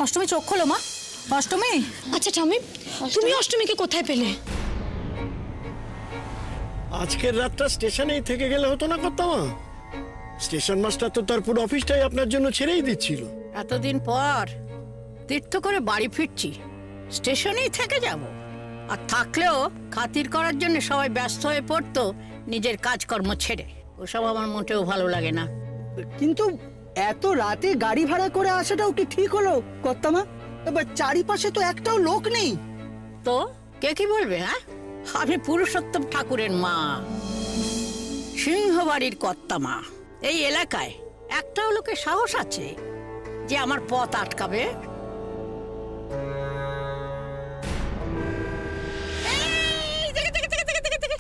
অষ্টমী চোখ খোলো মা। অষ্টমী। আচ্ছা ঠাম্মি, তুমি অষ্টমীকে কোথায় পেলে? আজকের রাতটা স্টেশনেই থেকে গেলে হতো না কর্তামা? স্টেশন মাস্টার তো তার পুরো অফিসটাই আপনার জন্য ছেড়েই দিচ্ছিল। এতদিন পর তীর্থ করে বাড়ি ফিরছি, স্টেশনেই থেকে যাব। আর থাকলেও খাতির করার জন্য সবাই ব্যস্ত হয়ে পড়তো নিজের কাজকর্ম ছেড়ে। ওসব আমার মোটেও ভালো লাগে না। কিন্তু এত রাতে গাড়ি ভাড়া করে আসাটাও কি ঠিক হলো কর্তামা? এবার চারিপাশে তো একটাও লোক নেই। তো কে কি বলবে? হ্যাঁ, আমি পুরুষোত্তম ঠাকুরের মা, সিংহবাড়ির কর্তা মা। এই এলাকায় একটাও লোকের সাহস আছে যে আমার পথ আটকাবে? এই, দেখে, দেখে, দেখে, দেখে, দেখে, দেখে।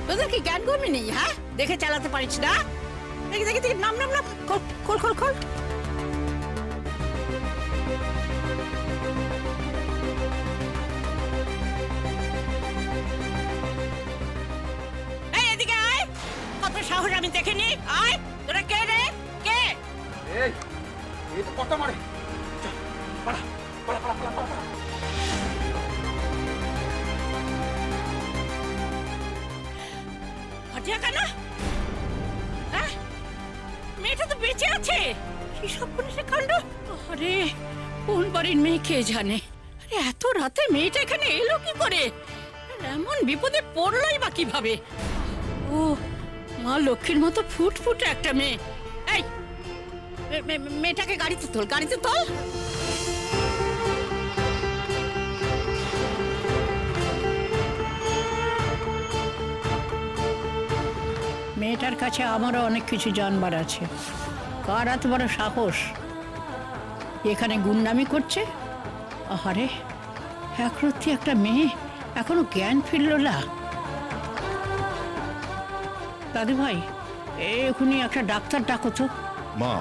তোদের কি জ্ঞান কমে নেই? হ্যাঁ, দেখে চালাতে পারিস না? দেখে দেখে দেখে, নাম নাম নাম, খোল খোল খোল খোল। এই, এদিকে আয়। কত সাহস আমি দেখিনি। আয়, তোরা কে রে? কে? এই এই তো কত মারে। পালা পালা পালা পালা পালা। হাটিয়া কেন? হ্যাঁ, মেয়েটা তো বেঁচে আছে। কি সব পুলিশের কাণ্ড! আরে, কোন বাড়ির মেয়ে কে জানে? আরে, এত রাতে মেয়েটা এখানে এলো কি করে? আর এমন বিপদে পড়লোই বা কিভাবে? ও মা লক্ষ্মীর মতো ফুটফুটে একটা মেয়ে। এই, মেয়েটাকে গাড়িতে তোল, গাড়িতে তোল। মেয়েটার কাছে আমারও অনেক কিছু জানবার আছে। কার এত বড় সাহস এখানে গুন্ডামি করছে? আহারে, একরত্তি একটা মেয়ে, এখনো জ্ঞান ফিরল না। দাদু ভাই, এখনই একটা ডাক্তার ডাকো তো। মা,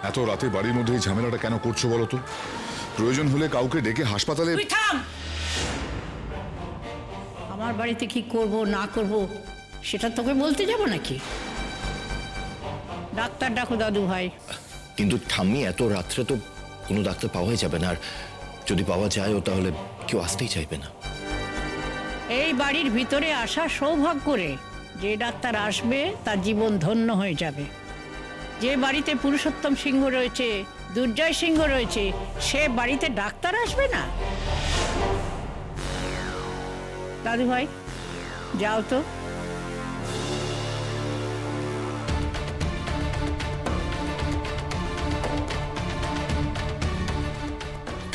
এত রাতে বাড়ির মধ্যে এই ঝামেলাটা কেন করছো বলো তো? প্রয়োজন হলে কাউকে ডেকে হাসপাতালে। তুই থাম। আমার বাড়িতে কি করব না করব সেটা তোকে বলতে যাব নাকি? ডাক্তার ডাকো দাদু ভাই। কিন্তু ঠাম্মি, এত রাত্রে তো কোনো ডাক্তার পাওয়াই যাবে না। আর যদি পাওয়া যায়ও তাহলে কেউ আসতেই চাইবে না। এই বাড়ির ভিতরে আসা সৌভাগ্য করে। যে ডাক্তার আসবে তার জীবন ধন্য হয়ে যাবে। যে বাড়িতে পুরুষোত্তম সিংহ রয়েছে, দুর্জয় সিংহ রয়েছে, সে বাড়িতে ডাক্তার আসবে না? দাদু ভাই, যাও তো।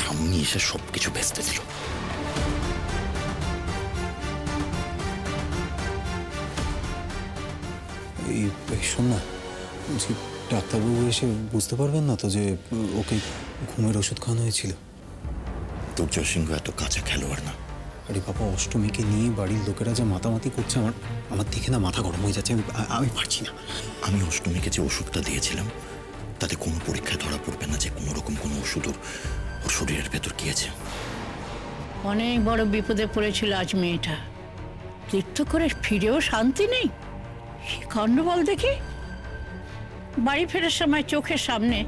ঠাম্মি এসে সবকিছু ভেস্তে দিল। এই শোন না, বলছি ডাক্তারবাবু এসে বুঝতে পারবেন না তো যে ওকে ঘুমের ওষুধ খাওয়ানো হয়েছিল? দুর্জয় সিংহ এত কাঁচা খেলোয়াড় না। আরে বাবা, অষ্টমীকে নিয়ে বাড়ির লোকেরা যে মাতামাতি করছে, আমার দেখে না মাথা গরম হয়ে যাচ্ছে। আমি পারছি না। আমি অষ্টমীকে যে ওষুধটা দিয়েছিলাম তাতে কোনো পরীক্ষায় ধরা পড়বে না যে কোনো রকম কোনো ওষুধ ওর শরীরের ভেতর গিয়েছে। অনেক বড় বিপদে পড়েছিল আজ মেয়েটা। তীর্থ করে ফিরেও শান্তি নেই। কি কাণ্ড বল দেখি! বাড়ি ফেরার সময় চোখের সামনে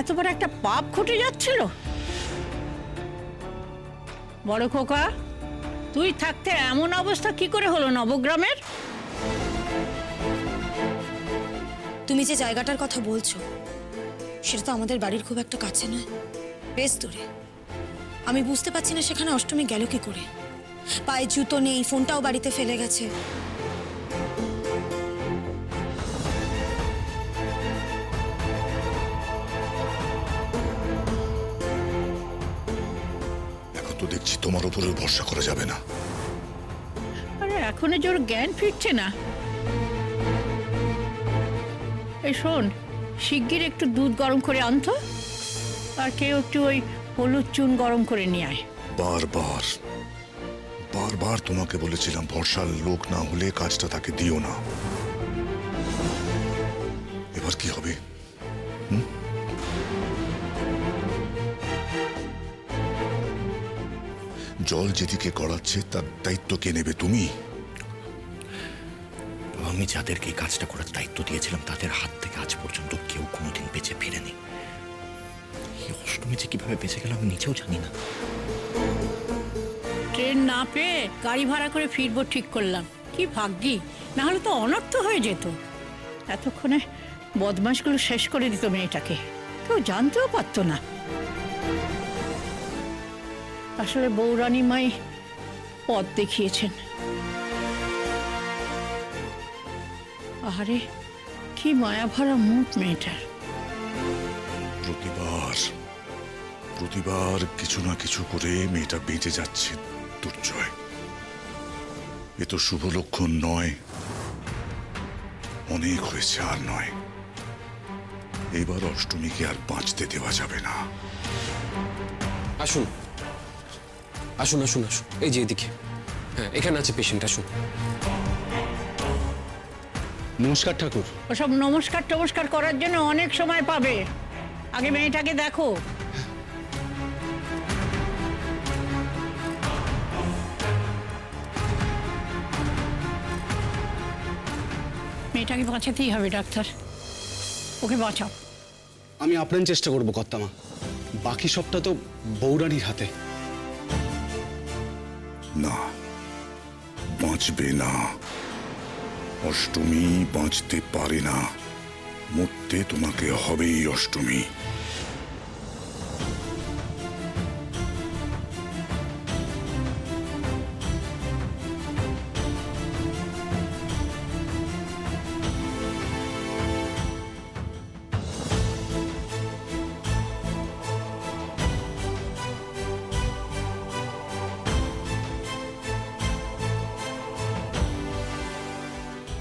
এত বড় একটা পাপ ঘটে যাচ্ছিল। বড় খোকা, তুই থাকতে এমন অবস্থা কি করে হলো নবগ্রামের? তুমি যে জায়গাটার কথা বলছো সেটা তো আমাদের বাড়ির খুব একটা কাছে নয়, বেশ দূরে। আমি বুঝতে পারছি না সেখানে অষ্টমী গেল কি করে। পায়ে জুতো নেই, ফোনটাও বাড়িতে ফেলে গেছে। এখন তো দেখছি তোমার উপরেও ভরসা করা যাবে না। আরে, এখনো জোর জ্ঞান ফিরছে না। এই শোন, শিগগির একটু দুধ গরম করে আনতো, আর কেউ একটু ওই হলুদ চুন গরম করে নিয়ে আয়। বারবার বারবার তোমাকে বলেছিলাম ভরসার লোক না হলে কাজটা তাকে দিও না। এবার কি হবে? জল যেদিকে গড়াচ্ছে তার দায়িত্ব কে নেবে? তুমি? আমি যাদেরকে এই কাজটা করার দায়িত্ব দিয়েছিলাম তাদের হাত থেকে আজ পর্যন্ত কেউ কোনোদিন বেঁচে ফিরেনি। এই অষ্টমী যে কিভাবে বেঁচে গেল আমি নিজেও জানি না। ট্রেন না পেয়ে গাড়ি ভাড়া করে ফিরবো ঠিক করলাম। কি ভাগ্যি, না হলে তো অনর্থ হয়ে যেত। এতক্ষণে বদমাশগুলো শেষ করে দিত মেয়েটাকে, কেউ জানতেও পারতো না। আসলে বৌরানী মাই পথ দেখিয়েছেন। আরে কি মায়া ভরা মুখ মেয়েটার। প্রতিবার কিছু না কিছু করে মেয়েটা বেঁচে যাচ্ছে দুর্জয়। এ তো শুভ লক্ষণ নয়, অনেক হয়েছে আর নয়। এবার অষ্টমীকে আর বাঁচতে দেওয়া যাবে না। আসুন আসুন আসুন আসুন, এই যে এদিকে। হ্যাঁ, এখানে আছে পেশেন্ট, আসুন। নমস্কার ঠাকুর। ওসব নমস্কার টমস্কার করার জন্য অনেক সময় পাবে, আগে মেয়েটাকে দেখো। মেয়েটাকে বাঁচাতেই হবে ডাক্তার, ওকে বাঁচাও। আমি আপ্রাণ চেষ্টা করবো কর্তামা, বাকি সবটা তো বৌরানীর হাতে। না, বাঁচবে না। অষ্টমী বাঁচতে পারে না, মরতে তোমাকে হবেই অষ্টমী।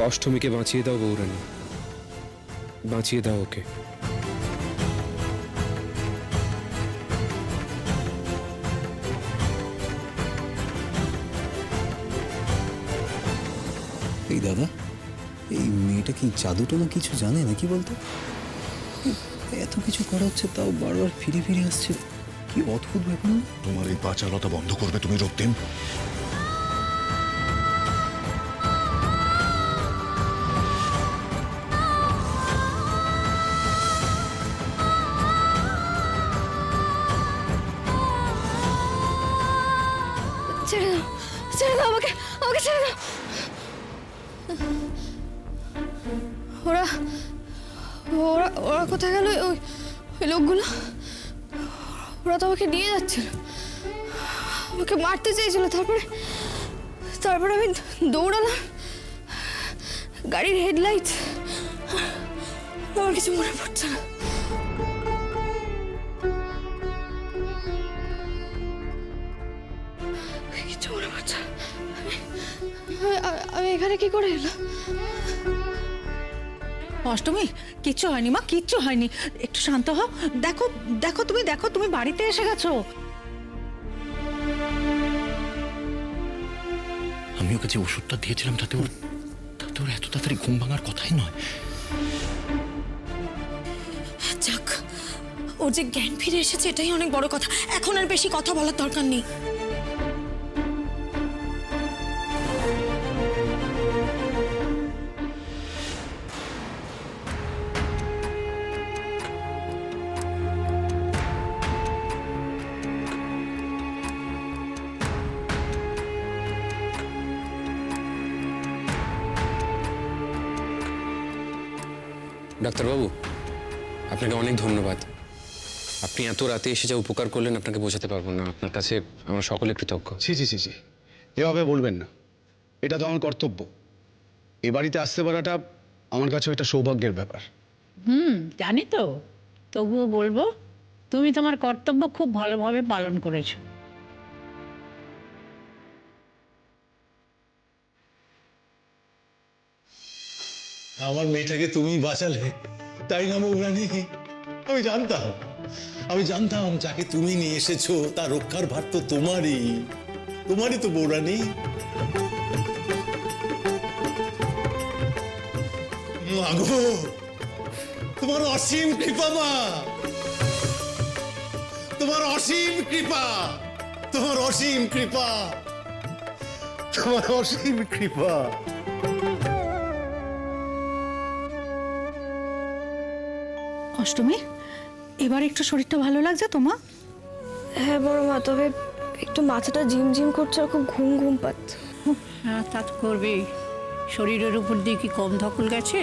অষ্টমীকে বাঁচিয়ে দাও বৌরানী, বাঁচিয়ে দাও ওকে। এই দাদা, এই মেয়েটা কি জাদুটোনা কিছু জানে নাকি বলতো? এত কিছু করা হচ্ছে তাও বারবার ফিরে ফিরে আসছে, কি অদ্ভুত ব্যাপার না? তোমার এই বাচালতা বন্ধ করবে তুমি রক্তিম? ছেড়ে দাও, ছেড়ে দাও আমাকে, আমাকে ছেড়ে দাও। ওরা ওরা ওরা কোথায় গেল? ওই ওই লোকগুলো, ওরা তো আমাকে নিয়ে যাচ্ছিল, আমাকে মারতে চেয়েছিল। তারপরে আমি দৌড়ালাম, গাড়ির হেডলাইট, আমার কিছু মনে পড়ছে না। কিছু মনে পড়ছে না। আমি এখানে কি করে এলাম? অষ্টমী, কিচ্ছু হয়নি মা, কিচ্ছু হয়নি। একটু শান্ত হও। দেখো দেখো তুমি বাড়িতে এসে গেছো। আমি ওকে যে ওষুধটা দিয়েছিলাম তাতে ওর এত তাড়াতাড়ি ঘুম ভাঙার কথাই নয়। যাক, ওর যে জ্ঞান ফিরে এসেছে এটাই অনেক বড় কথা। এখন আর বেশি কথা বলার দরকার নেই। ডাক্তারবাবু, আপনাকে অনেক ধন্যবাদ। আপনি এত রাতে এসে যা উপকার করলেন আপনাকে বোঝাতে পারবো না। আপনার কাছে আমরা সকলে কৃতজ্ঞ। ছি ছি ছি ছি, এভাবে বলবেন না, এটা তো আমার কর্তব্য। এ বাড়িতে আসতে পারাটা আমার কাছেও একটা সৌভাগ্যের ব্যাপার। জানি তো, তবুও বলবো তুমি তোমার কর্তব্য খুব ভালোভাবে পালন করেছো। আমার মেয়েটাকে তুমি বাঁচালে, তাই না বৌরানী? আমি জানতাম যাকে তুমি নিয়ে এসেছো তার রক্ষার ভার তো তোমারই তো বৌরানী। মাগো, তোমার অসীম কৃপা মা, তোমার অসীম কৃপা, তোমার অসীম কৃপা, তোমার অসীম কৃপা। অষ্টমী, এবার একটু শরীরটা ভালো লাগছে তোমার? হ্যাঁ বড় মা, তবে একটু মাথাটা ঝিমঝিম করছে আর খুব ঘুম ঘুম পাচ্ছে। হ্যাঁ, তা তো করবেই। শরীরের উপর দিয়ে কি কম ধকল গেছে?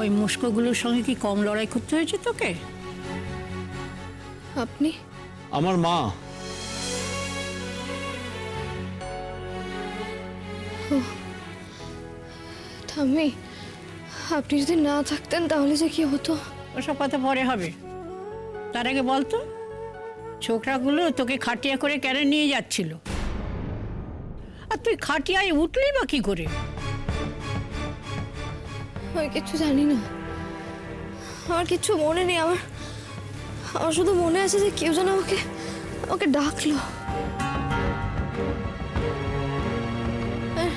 ওই মুস্কোগুলোর সঙ্গে কি কম লড়াই করতে হয়েছে তোকে? আপনি? আমার মা। ঠাম্মি, আপনি যদি না থাকতেন তাহলে যে কি হতো। ওসব কথা পরে হবে, তার আগে বলতো ছোকরাগুলো তোকে খাটিয়া করে কেন নিয়ে যাচ্ছিল? আর তুই খাটিয়ায় উঠলি বা কি করে? আমি কিছু জানি না, আমার কিছু মনে নেই। আমার শুধু মনে আছে যে কেউ যেন আমাকে ডাকলো। আর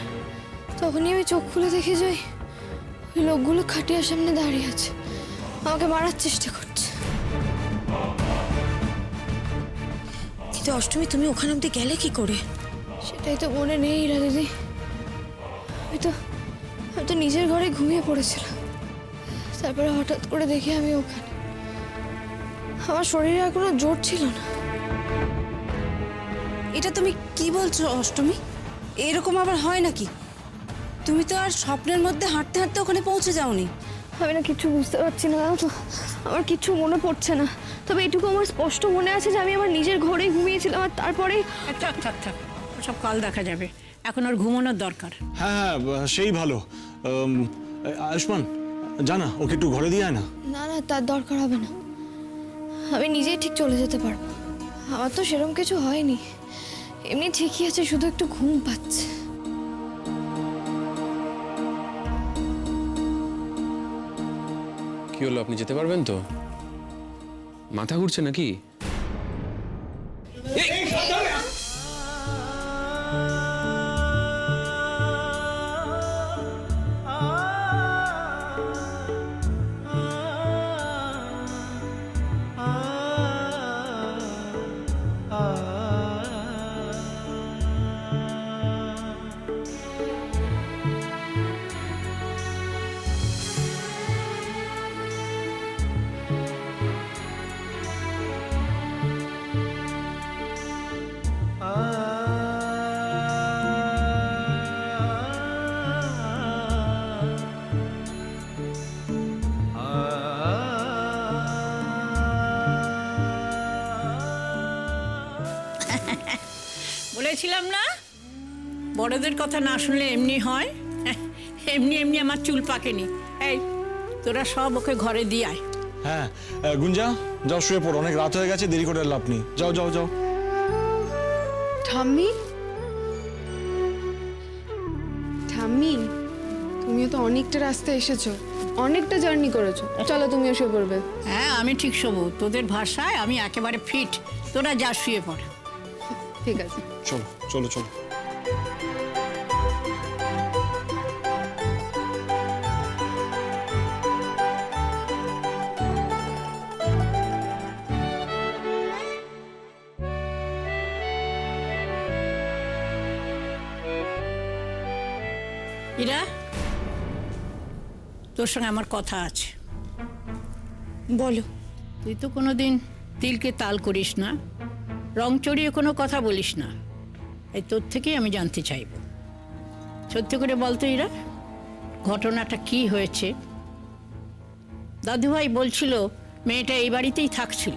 তখনই আমি চোখ খুলে দেখে যাই ওই লোকগুলো খাটিয়ার সামনে দাঁড়িয়ে আছে, আমাকে মারার চেষ্টা করছে। কিন্তু অষ্টমী, তুমি ওখানে অব্দি গেলে কি করে? সেটাই তো মনে নেই ইরা দিদি। আমি তো নিজের ঘরে ঘুমিয়ে পড়েছিলাম, তারপরে হঠাৎ করে দেখি আমি ওখানে। আমার শরীরে আর কোনো জোর ছিল না। এটা তুমি কি বলছো অষ্টমী? এরকম আবার হয় নাকি? তুমি তো আর স্বপ্নের মধ্যে হাঁটতে হাঁটতে ওখানে পৌঁছে যাওনি। আমি না কিছু বুঝতে পারছি না, তো আমার কিছু মনে পড়ছে না। তবে এটুকু আমার স্পষ্ট মনে আছে যে আমি আমার নিজের ঘরেই ঘুমিয়েছিলাম, আর তারপরে থাক থাক থাক, ওসব কাল দেখা যাবে, এখন ওর ঘুমানোর দরকার। হ্যাঁ হ্যাঁ, সেই ভালো। আয়ুষ্মান, জানা ওকে একটু ঘরে দিয়ে আয় না। না না, তার দরকার হবে না, আমি নিজেই ঠিক চলে যেতে পারবো। আমার তো সেরকম কিছু হয়নি, এমনি ঠিকই আছে, শুধু একটু ঘুম পাচ্ছে। কি হলো, আপনি যেতে পারবেন তো? মাথা ঘুরছে নাকি? বলেছিলাম না, বড়দের কথা না শুনলে এমনি হয়। এমনি এমনি আমার চুল পাকেনি। এই, তোরা সব ওকে ঘরে দিয়ে আয়। হ্যাঁ গুঞ্জা, যাও শুয়ে পড়ো, অনেক রাত হয়ে গেছে, দেরি করে লাভ নেই। যাও যাও যাও। ঠাম্মি, ঠাম্মি, তুমিও তো অনেকটা রাস্তা এসেছো, অনেকটা জার্নি করেছো, চলো তুমিও শুয়ে পড়বে। হ্যাঁ, আমি ঠিক শোবো, তোদের ভাষায় আমি একেবারে ফিট। তোরা যা শুয়ে পড়। ঠিক আছে, চলো চলো চলো। ইরা, তোর সঙ্গে আমার কথা আছে। বলো। তুই তো কোনোদিন তিলকে তাল করিস না, রং চড়িয়ে কোনো কথা বলিস না। এই তোর থেকেই আমি জানতে চাইব, সত্যি করে বলতো ইরা, ঘটনাটা কি হয়েছে? দাদুভাই বলছিল মেয়েটা এই বাড়িতেই থাকছিল,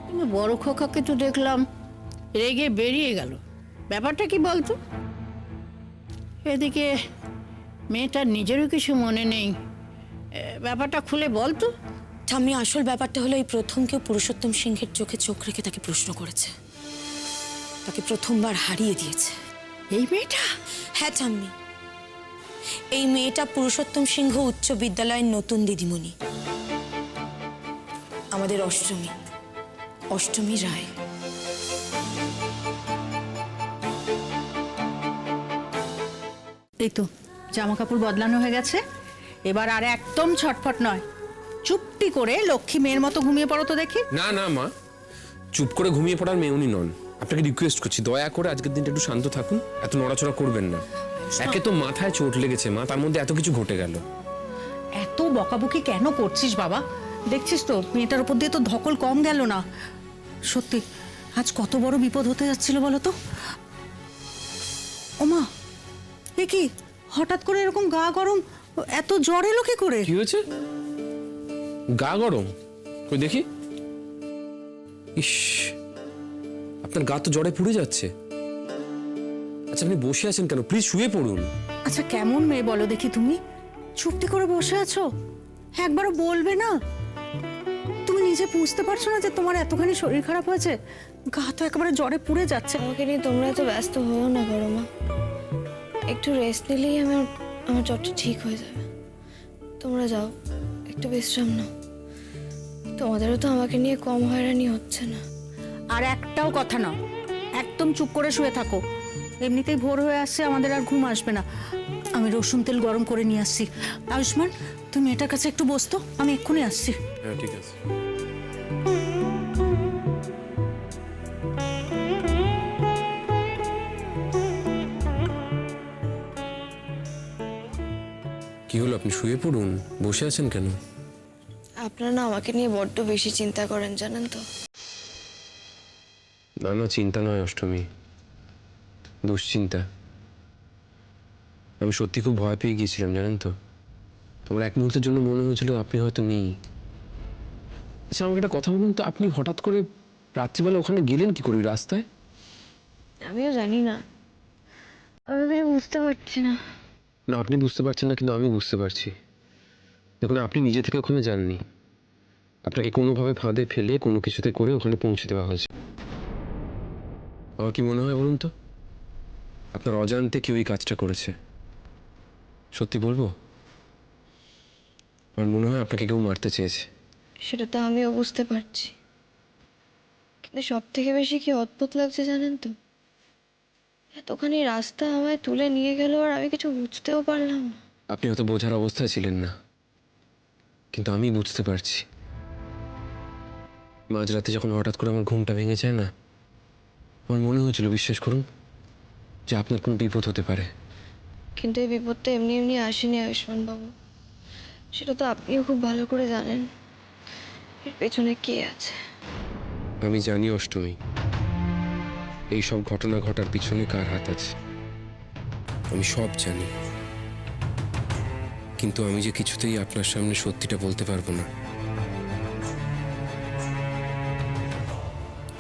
কিন্তু বড় খোকাকে তো দেখলাম রেগে বেরিয়ে গেল। ব্যাপারটা কি বলতো? এদিকে মেয়েটার নিজেরও কিছু মনে নেই, ব্যাপারটা খুলে বলতো। ঠাম্মি, আসল ব্যাপারটা হলো এই প্রথম কেউ পুরুষোত্তম সিংহের চোখে চোখ রেখে তাকে প্রশ্ন করেছে, তাকে প্রথমবার হারিয়ে দিয়েছে। এই মেয়েটা? হ্যাঁ ঠাম্মি, এই মেয়েটা পুরুষোত্তম সিংহ উচ্চ বিদ্যালয়ের নতুন দিদিমণি, আমাদের অষ্টমী রায়। এই তো জামা কাপড় বদলানো হয়ে গেছে, এবার আর একদম ছটফট নয়, চুপটি করে লক্ষ্মী মেয়ের মতো ঘুমিয়ে পড়ো তো দেখি। না না মা, চুপ করে ঘুমিয়ে পড়ার মেয়ে উনি নন। আপনাকে রিকোয়েস্ট করছি, দয়া করে আজকের দিনটা একটু শান্ত থাকুন, এত নড়াচড়া করবেন না। একে তো মাথায় চোট লেগেছে মা, তার মধ্যে এত কিছু ঘটে গেল। এত বকাবকি কেন করছিস বাবা? দেখছিস তো মেয়েটার উপর দিয়ে তো ধকল কম গেল না। সত্যি আজ কত বড় বিপদ হতে যাচ্ছিল বলো তো। ওমা, এ কি হঠাৎ করে এরকম গা গরম, এত জ্বর এলো কি করে? কি হয়েছে? গা গরম? কই দেখি। ইস, আপনার গা তো জ্বরে পুড়ে যাচ্ছে। আচ্ছা আপনি বসে আছেন কেন? প্লিজ শুয়ে পড়ুন। আচ্ছা কেমন মেয়ে বলো দেখি তুমি, চুপটি করে বসে আছো, একবারও বলবে না? তুমি নিজে বুঝতে পারছো না যে তোমার এতখানি শরীর খারাপ হয়েছে? গা তো একেবারে জ্বরে পুড়ে যাচ্ছে। আমাকে নিয়ে তোমরা এত ব্যস্ত হয়েও না বড় মা, একটু রেস্ট নিলেই আমার জ্বরটা ঠিক হয়ে যাবে। তোমরা যাও, একটু বিশ্রাম নাও। তোমাদেরও তো আমাকে নিয়ে কম হয়রানি হচ্ছে না। আর একটাও কথা না, একদম চুপ করে শুয়ে থাকো। এমনিতেই ভোর হয়ে আসছে, আমাদের আর ঘুম আসবে না। আমি রসুন তেল গরম করে নিয়ে আসছি। আয়ুষ্মান, তুমি এটার কাছে একটু বসতো, আমি এক্ষুনি আসছি। হ্যাঁ ঠিক আছে। কি হলো? আপনি শুয়ে পড়ুন, বসে আছেন কেন? আপনারা না আমাকে নিয়ে বড্ড বেশি চিন্তা করেন জানেন তো। না না, চিন্তা নয় অষ্টমী, দুশ্চিন্তা। আমি সত্যি খুব ভয় পেয়ে গিয়েছিলাম জানেন তো। তোমার এক মুহূর্তের জন্য মনে হয়েছিল আপনি হয়তো নেই। আচ্ছা আমাকে একটা কথা বলুন তো, আপনি হঠাৎ করে রাত্রিবেলা ওখানে গেলেন কি করে রাস্তায়? আমিও জানি না, আমি বুঝতে পারছি না। না আপনি বুঝতে পারছেন না, কিন্তু আমি বুঝতে পারছি। দেখুন আপনি নিজে থেকে ওখানে যাননি, আপনাকে কোনোভাবে ফাঁদে ফেলে কোনো কিছুতে করে ওখানে পৌঁছে দেওয়া হয়েছে। আমার কি মনে হয় বলুন তো, আপনার অজান্তে কেউ এই কাজটা করেছে। সত্যি বলবো, আমার মনে হয় আপনাকে কেউ মারতে চেয়েছে। সেটা তো আমিও বুঝতে পারছি, কিন্তু সব থেকে বেশি কি অদ্ভুত লাগছে জানেন তো, এতখানি রাস্তা আমায় তুলে নিয়ে গেল আর আমি কিছু বুঝতেও পারলাম না। আপনি হয়তো বোঝার অবস্থায় ছিলেন না, কিন্তু আমি বুঝতে পারছি। মাঝরাতে যখন হঠাৎ করে আমার ঘুমটা ভেঙে যায় না, আমার মনে হয়েছিল, বিশ্বাস করুন, যে আপনার কোনো বিপদ হতে পারে। কিন্তু এই বিপদটা এমনি এমনি আসেনি আয়ুষ্মান বাবু, সেটা তো আপনিও খুব ভালো করে জানেন। এর পেছনে কে আছে? আমি জানি অষ্টমী, এই সব ঘটনা ঘটার পিছনে কার হাত আছে, আমি সব জানি। কিন্তু আমি যে কিছুতেই আপনার সামনে সত্যিটা বলতে পারবো না।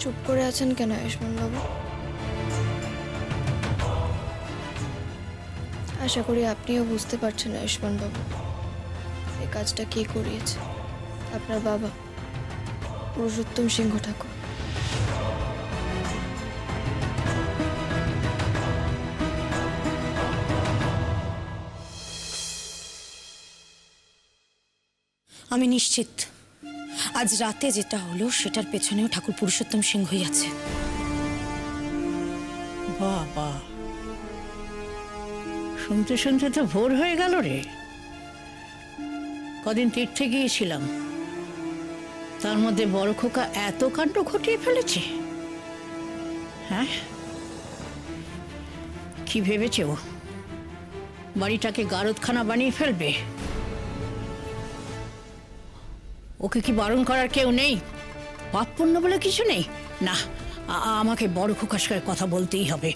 চুপ করে আছেন কেন আয়ুষ্মান বাবু? আশা করি আপনিও বুঝতে পারছেন আয়ুষ্মান বাবু, এই কাজটা কে করিয়েছে। আপনার বাবা পুরুষোত্তম সিংহ ঠাকুর। আমি নিশ্চিত আজ রাতে যেটা হলো সেটার পেছনেও ঠাকুর পুরুষোত্তম সিংহই আছে। বাবা, শুনতে শুনতে তো ভোর হয়ে গেল রে। কদিন তীর্থে গিয়েছিলাম, তার মধ্যে বড় খোকা এত কাণ্ড ঘটিয়ে ফেলেছে। হ্যাঁ, কি ভেবেছে ও বাড়িটাকে গারদখানা বানিয়ে ফেলবে? ওকে কি বারণ করার কেউ নেই? পাপ পুণ্য বলে কিছু নেই? না, আমাকে বড় খোকার সঙ্গে কথা বলতেই হবে।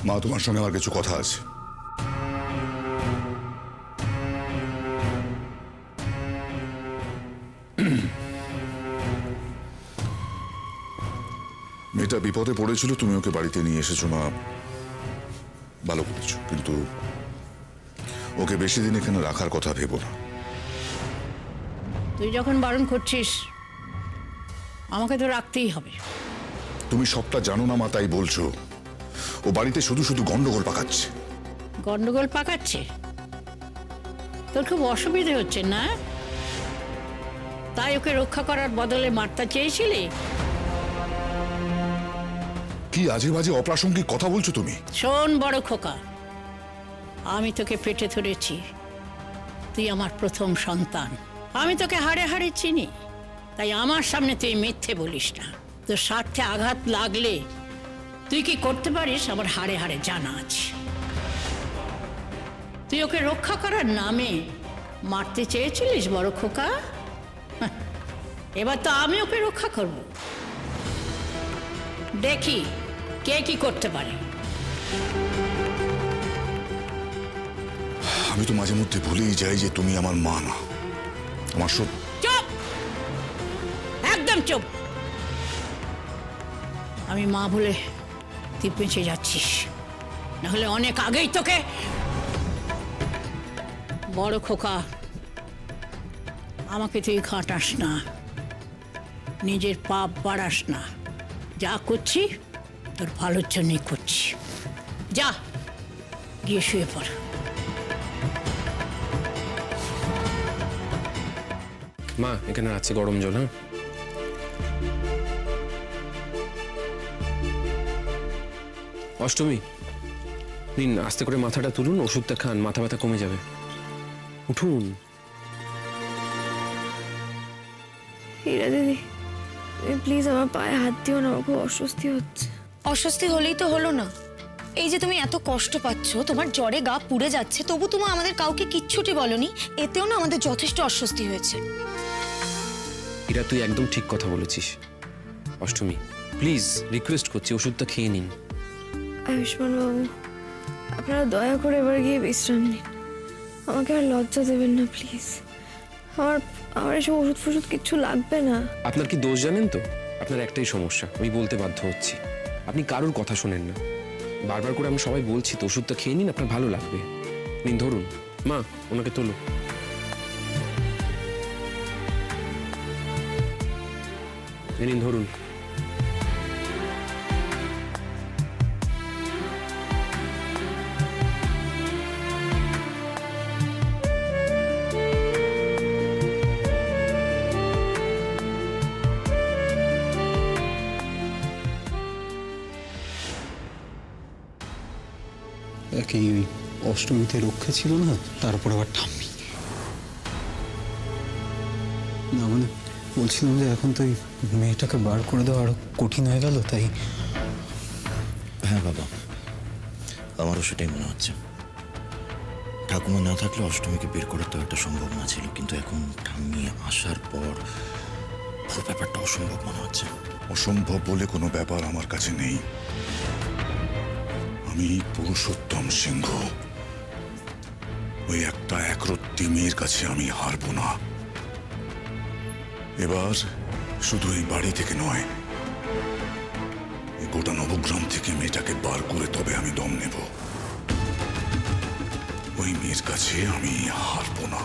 মা, তোমার সঙ্গে আমার কিছু কথা আছে। মেয়েটা বিপদে পড়েছিল, তুমি ওকে বাড়িতে নিয়ে এসেছো মা, ভালো করেছো। কিন্তু ওকে বেশি দিন এখানে রাখার কথা ভেবো না। তুই যখন বারণ করছিস, আমাকে তো রাখতেই হবে। তুমি সবটা জানো না মা, তাই বলছো। ও বাড়িতে শুধু শুধু গন্ডগোল পাকাচ্ছে। গন্ডগোল পাকাচ্ছে? তোর খুব অসুবিধে হচ্ছে না? তাই ওকে রক্ষা করার বদলে মারতে চেয়েছিলি? কি আজে বাজে অপ্রাসঙ্গিক কথা বলছো তুমি? শোন বড় খোকা, আমি তোকে পেটে ধরেছি, তুই আমার প্রথম সন্তান। আমি তোকে হাড়ে হাড়ে চিনি, তাই আমার সামনে তুই মিথ্যে বলিস না। তোর স্বার্থে আঘাত লাগলে তুই কি করতে পারিস আমার হাড়ে হাড়ে জানা আছে। তুই ওকে রক্ষা করার নামে মারতে চেয়েছিলিস বড় খোকা? হাহ, এবার তো আমি ওকে রক্ষা করব। দেখি কে কি করতে পারে। আমি তো মাঝে মধ্যে ভুলেই যাই যে তুমি আমার মা না, আমার সব। চুপ, একদম চুপ। আমি মা বলে তুই বেঁচে যাচ্ছিস, নাহলে অনেক আগেই তোকে। বড় খোকা, আমাকে তুই খাটাস না, নিজের পাপ বাড়াস না। যা করছি তোর ভালোর জন্যই করছি। যা গিয়ে শুয়ে পড়। মা এখানে আছে গরম জল। হ্যাঁ, অষ্টমী নিন, আস্তে করে মাথাটা তুলুন, ওষুধটা খান, মাথা ব্যথা কমে যাবে। উঠুন। হীরা দিদি, তুমি প্লিজ আমার পায়ে হাত দিও না, আমার খুব অস্বস্তি হচ্ছে। অস্বস্তি হলেই তো হলো না। এই যে তুমি এত কষ্ট পাচ্ছ, তোমার জ্বরে গা পুড়ে যাচ্ছে, তবু তুমি আমাদের কাউকে কিচ্ছুটি বলনি, এতেও না আমাদের যথেষ্ট অস্বস্তি হয়েছে। এরা তুই একদম ঠিক কথা বলেছিস। অষ্টমী প্লিজ রিকোয়েস্ট করছি, ওষুধটা খেয়ে নিন। আয়ুষ্মান বাবু, আপনারা দয়া করে এবার গিয়ে বিশ্রাম নিন। আমাকে আর লজ্জা দেবেন না প্লিজ। আমার আমার এসব ওষুধ ফষুধ কিচ্ছু লাগবে না। আপনার কি দোষ জানেন তো? আপনার একটাই সমস্যা, আমি বলতে বাধ্য হচ্ছি, আপনি কারোর কথা শোনেন না। বারবার করে আমি সবাই বলছি তো ওষুধটা খেয়ে নিন, আপনার ভালো লাগবে। নিন ধরুন। মা ওনাকে তোলো। নিন ধরুন। একই ওই অষ্টমীতে রক্ষা ছিল না, তারপর আবার ঠাম্মি। না মানে বলছিলাম যে এখন তো এই মেয়েটাকে বার করে দেওয়া আরো কঠিন হয়ে গেল, তাই। হ্যাঁ বাবা, আমারও সেটাই মনে হচ্ছে। ঠাকুমা না থাকলে অষ্টমীকে বের করার তো একটা সম্ভাবনা ছিল, কিন্তু এখন ঠাম্মি আসার পর পুরো ব্যাপারটা অসম্ভব মনে হচ্ছে। অসম্ভব বলে কোনো ব্যাপার আমার কাছে নেই। আমি পুরুষোত্তম সিংহ, ওই একটা একরত্তি মেয়ের কাছে আমি হারবো না। এবার শুধু এই বাড়ি থেকে নয়, এই গোটা নবগ্রাম থেকে মেয়েটাকে বার করে তবে আমি দম নেব। ওই মেয়ের কাছে আমি হারবো না।